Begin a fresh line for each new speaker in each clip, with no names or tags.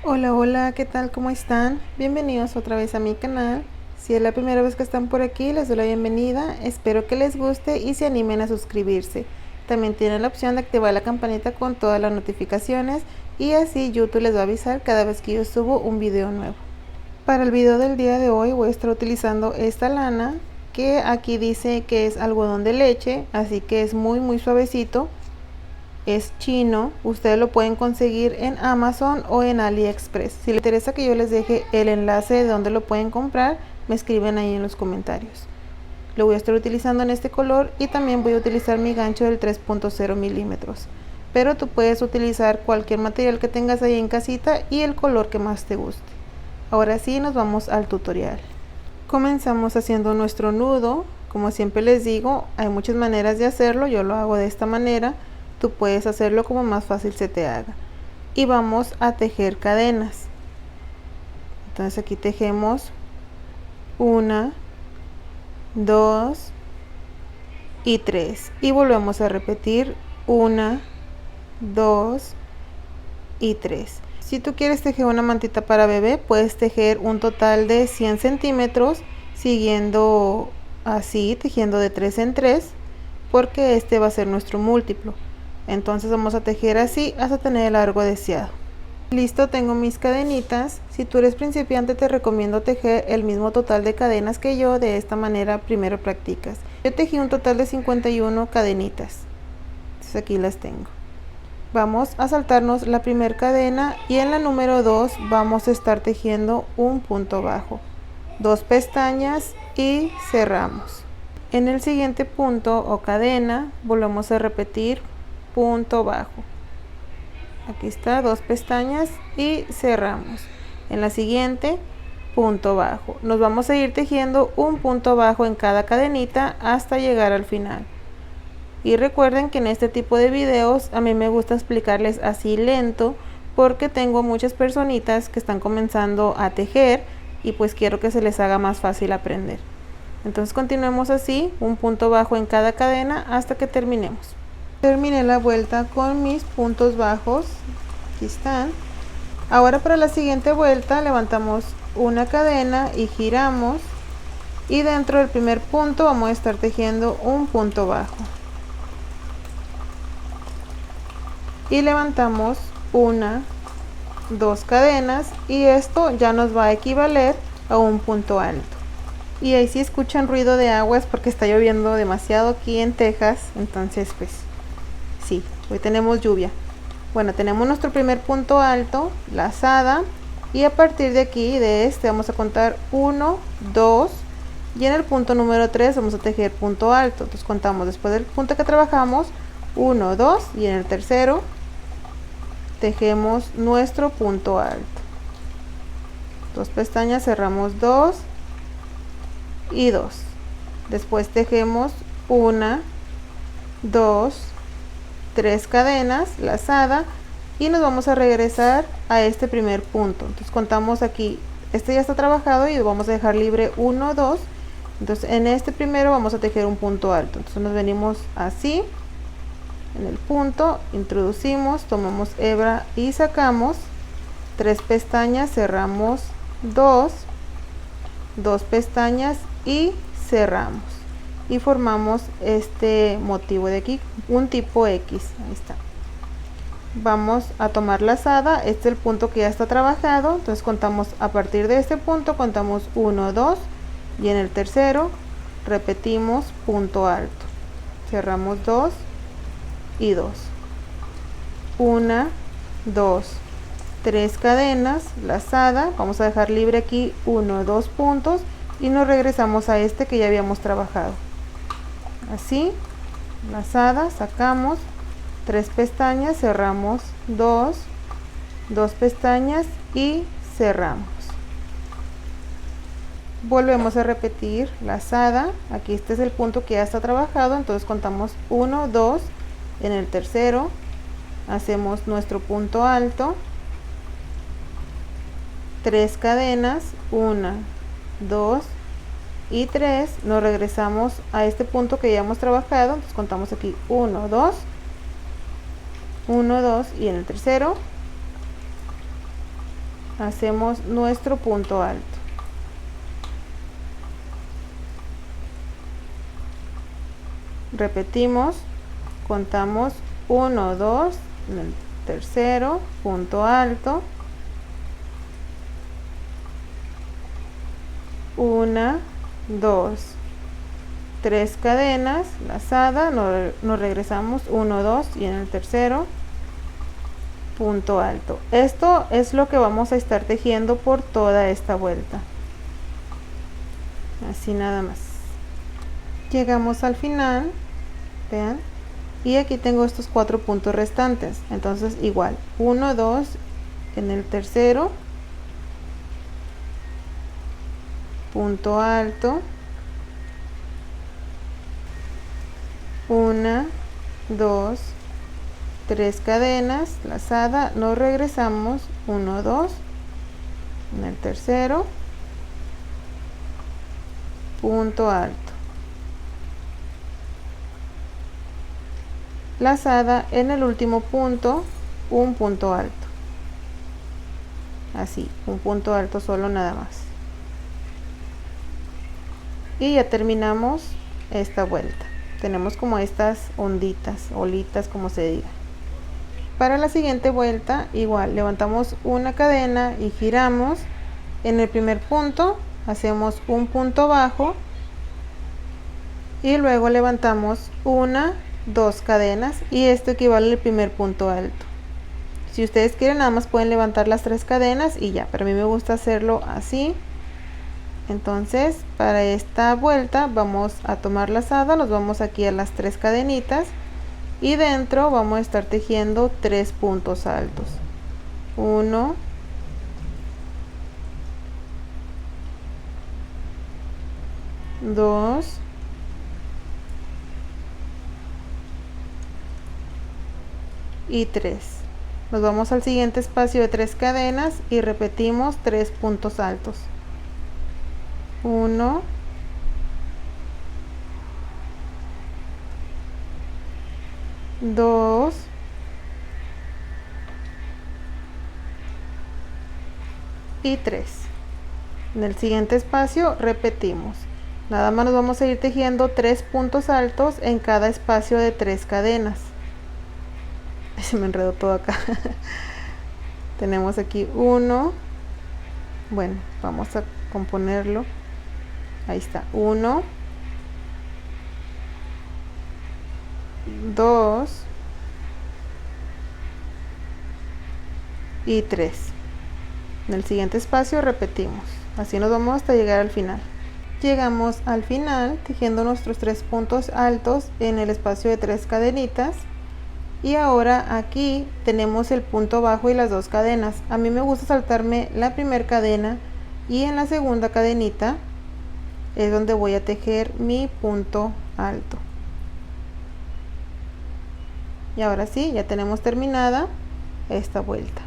Hola, hola, ¿qué tal? ¿Cómo están? Bienvenidos otra vez a mi canal. Si es la primera vez que están por aquí, les doy la bienvenida. Espero que les guste y se animen a suscribirse. También tienen la opción de activar la campanita con todas las notificaciones y así YouTube les va a avisar cada vez que yo subo un video nuevo. Para el video del día de hoy voy a estar utilizando esta lana que aquí dice que es algodón de leche, así que es muy suavecito. Es chino, ustedes lo pueden conseguir en Amazon o en AliExpress. Si les interesa que yo les deje el enlace de donde lo pueden comprar, me escriben ahí en los comentarios. Lo voy a estar utilizando en este color y también voy a utilizar mi gancho del 3.0 milímetros. Pero tú puedes utilizar cualquier material que tengas ahí en casita y el color que más te guste. Ahora sí, nos vamos al tutorial. Comenzamos haciendo nuestro nudo. Como siempre les digo, hay muchas maneras de hacerlo, yo lo hago de esta manera. Tú puedes hacerlo como más fácil se te haga. Y vamos a tejer cadenas. Entonces aquí tejemos 1, 2 y 3. Y volvemos a repetir 1, 2 y 3. Si tú quieres tejer una mantita para bebé, puedes tejer un total de 100 centímetros, siguiendo así, tejiendo de 3 en 3, porque este va a ser nuestro múltiplo. Entonces vamos a tejer así hasta tener el largo deseado. Listo, tengo mis cadenitas. Si tú eres principiante, te recomiendo tejer el mismo total de cadenas que yo. De esta manera primero practicas. Yo tejí un total de 51 cadenitas. Entonces aquí las tengo. Vamos a saltarnos la primera cadena y en la número 2 vamos a estar tejiendo un punto bajo, 2 pestañas y cerramos. En el siguiente punto o cadena volvemos a repetir punto bajo. Aquí está, 2 pestañas y cerramos. En la siguiente, punto bajo. Nos vamos a ir tejiendo un punto bajo en cada cadenita hasta llegar al final. Y recuerden que en este tipo de videos a mí me gusta explicarles así lento, porque tengo muchas personitas que están comenzando a tejer y pues quiero que se les haga más fácil aprender. Entonces continuemos así, un punto bajo en cada cadena hasta que terminemos. Terminé la vuelta con mis puntos bajos, aquí están. Ahora para la siguiente vuelta levantamos una cadena y giramos, y dentro del primer punto vamos a estar tejiendo un punto bajo y levantamos una, 2 cadenas, y esto ya nos va a equivaler a un punto alto. Y ahí si escuchan ruido de aguas porque está lloviendo demasiado aquí en Texas, entonces pues sí, hoy tenemos lluvia. Bueno, tenemos nuestro primer punto alto, lazada, y a partir de aquí, de este, vamos a contar 1, 2, y en el punto número 3 vamos a tejer punto alto. Entonces contamos después del punto que trabajamos 1, 2, y en el tercero tejemos nuestro punto alto. 2 pestañas, cerramos 2 y 2. Después tejemos 1, 2, 3 cadenas, lazada, y nos vamos a regresar a este primer punto. Entonces contamos aquí, este ya está trabajado y vamos a dejar libre 1, 2. Entonces en este primero vamos a tejer un punto alto. Entonces nos venimos así, en el punto, introducimos, tomamos hebra y sacamos 3 pestañas, cerramos 2, 2 pestañas y cerramos, y formamos este motivo de aquí, un tipo X. Ahí está. Vamos a tomar lazada, este es el punto que ya está trabajado, entonces contamos a partir de este punto, contamos 1, 2, y en el tercero repetimos punto alto, cerramos 2 y 2, 1, 2, 3 cadenas, lazada, vamos a dejar libre aquí 1, 2 puntos y nos regresamos a este que ya habíamos trabajado. Así, lazada, sacamos 3 pestañas, cerramos 2, 2 pestañas y cerramos. Volvemos a repetir lazada, aquí este es el punto que ya está trabajado, entonces contamos 1, 2, en el tercero hacemos nuestro punto alto, 3 cadenas, 1, 2 y 3, nos regresamos a este punto que ya hemos trabajado, entonces contamos aquí 1, 2, 1, 2, y en el tercero hacemos nuestro punto alto. Repetimos, contamos 1, 2, en el tercero, punto alto, 1, 2, 3 cadenas, lazada, nos regresamos 1, 2 y en el tercero, punto alto. Esto es lo que vamos a estar tejiendo por toda esta vuelta, así nada más. Llegamos al final, vean, y aquí tengo estos 4 puntos restantes, entonces igual 1, 2 en el tercero, punto alto, 1, 2, 3 cadenas, lazada, nos regresamos 1, 2 en el tercero, punto alto, lazada, en el último punto un punto alto, así, un punto alto solo nada más, y ya terminamos esta vuelta. Tenemos como estas onditas, olitas, como se diga. Para la siguiente vuelta igual levantamos una cadena y giramos. En el primer punto hacemos un punto bajo y luego levantamos 1, 2 cadenas y esto equivale al primer punto alto. Si ustedes quieren nada más pueden levantar las 3 cadenas y ya, pero a mí me gusta hacerlo así. Entonces para esta vuelta vamos a tomar lazada, nos vamos aquí a las 3 cadenitas y dentro vamos a estar tejiendo 3 puntos altos, 1, 2, y 3. Nos vamos al siguiente espacio de 3 cadenas y repetimos 3 puntos altos, 1, 2, y 3. En el siguiente espacio repetimos, nada más nos vamos a ir tejiendo 3 puntos altos en cada espacio de 3 cadenas. Se me enredó todo acá. Tenemos aquí 1, bueno, vamos a componerlo, ahí está, 1, 2 y 3. En el siguiente espacio repetimos, así nos vamos hasta llegar al final. Llegamos al final tejiendo nuestros 3 puntos altos en el espacio de 3 cadenitas y ahora aquí tenemos el punto bajo y las 2 cadenas. A mí me gusta saltarme la primera cadena y en la segunda cadenita es donde voy a tejer mi punto alto. Y ahora sí, ya tenemos terminada esta vuelta.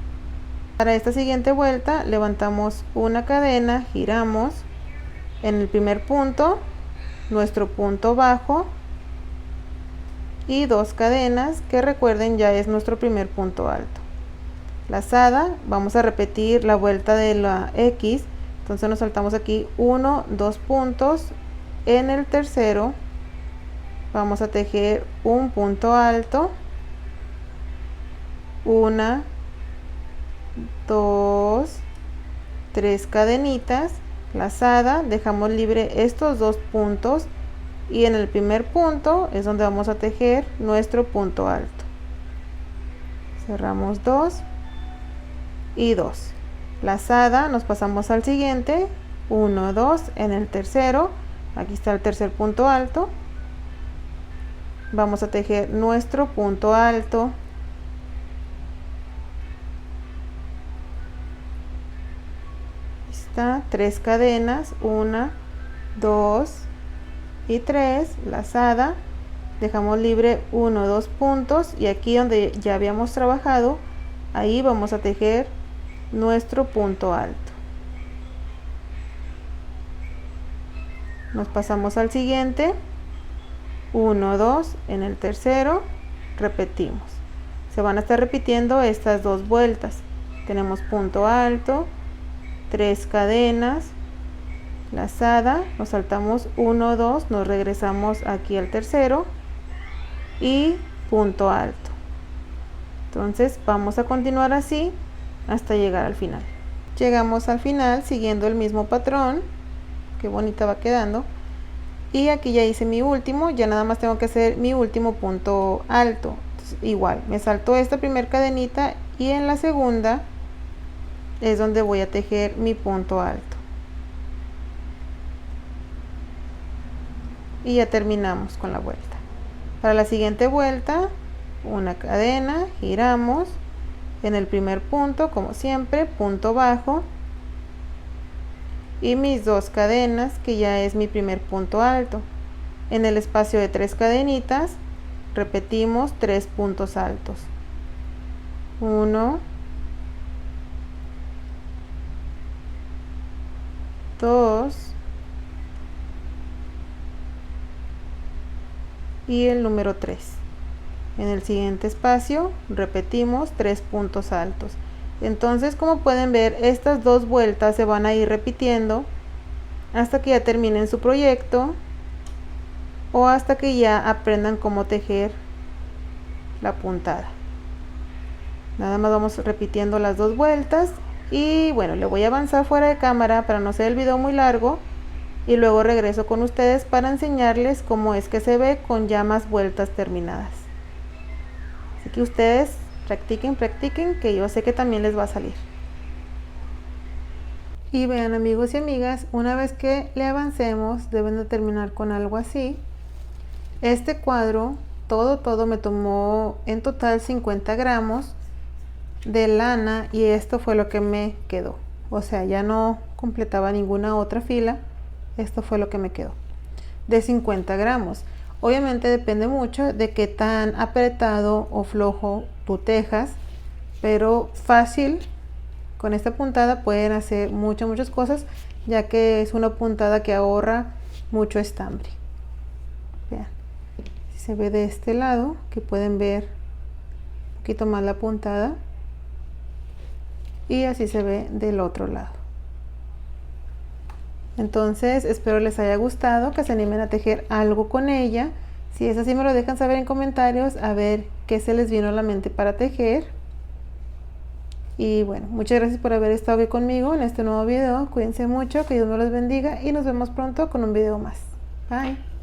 Para esta siguiente vuelta levantamos una cadena, giramos en el primer punto, nuestro punto bajo y 2 cadenas, que recuerden ya es nuestro primer punto alto. Lazada, vamos a repetir la vuelta de la X, entonces nos saltamos aquí 1, 2 puntos, en el tercero vamos a tejer un punto alto, 1, 2, 3 cadenitas, lazada, dejamos libre estos 2 puntos y en el primer punto es donde vamos a tejer nuestro punto alto. Cerramos 2 y 2, lazada, nos pasamos al siguiente, 1, 2, en el tercero, aquí está el tercer punto alto, vamos a tejer nuestro punto alto, está, 3 cadenas, 1, 2 y 3, lazada, dejamos libre 1, 2 puntos y aquí donde ya habíamos trabajado, ahí vamos a tejer nuestro punto alto. Nos pasamos al siguiente, 1, 2, en el tercero repetimos. Se van a estar repitiendo estas 2 vueltas. Tenemos punto alto, 3 cadenas, lazada, nos saltamos 1, 2, nos regresamos aquí al tercero y punto alto. Entonces vamos a continuar así hasta llegar al final. Llegamos al final siguiendo el mismo patrón. Qué bonita va quedando. Y aquí ya hice mi último, ya nada más tengo que hacer mi último punto alto. Entonces, igual me salto esta primera cadenita y en la segunda es donde voy a tejer mi punto alto. Y ya terminamos con la vuelta. Para la siguiente vuelta, una cadena, giramos en el primer punto, como siempre, punto bajo, y mis 2 cadenas, que ya es mi primer punto alto. En el espacio de 3 cadenitas repetimos 3 puntos altos. 1, 2 y el número 3. En el siguiente espacio repetimos 3 puntos altos. Entonces, como pueden ver, estas 2 vueltas se van a ir repitiendo hasta que ya terminen su proyecto o hasta que ya aprendan cómo tejer la puntada. Nada más vamos repitiendo las 2 vueltas y bueno, le voy a avanzar fuera de cámara para no hacer el video muy largo y luego regreso con ustedes para enseñarles cómo es que se ve con ya más vueltas terminadas. Así que ustedes practiquen, que yo sé que también les va a salir. Y vean, amigos y amigas, una vez que le avancemos deben de terminar con algo así. Este cuadro, todo me tomó en total 50 gramos de lana y esto fue lo que me quedó. O sea, ya no completaba ninguna otra fila, esto fue lo que me quedó de 50 gramos. Obviamente depende mucho de qué tan apretado o flojo tú tejas, pero fácil con esta puntada pueden hacer muchas cosas, ya que es una puntada que ahorra mucho estambre. Vean, si se ve de este lado, que pueden ver un poquito más la puntada, y así se ve del otro lado. Entonces espero les haya gustado, que se animen a tejer algo con ella. Si es así, me lo dejan saber en comentarios a ver qué se les vino a la mente para tejer. Y bueno, muchas gracias por haber estado aquí conmigo en este nuevo video. Cuídense mucho, que Dios me los bendiga y nos vemos pronto con un video más. Bye.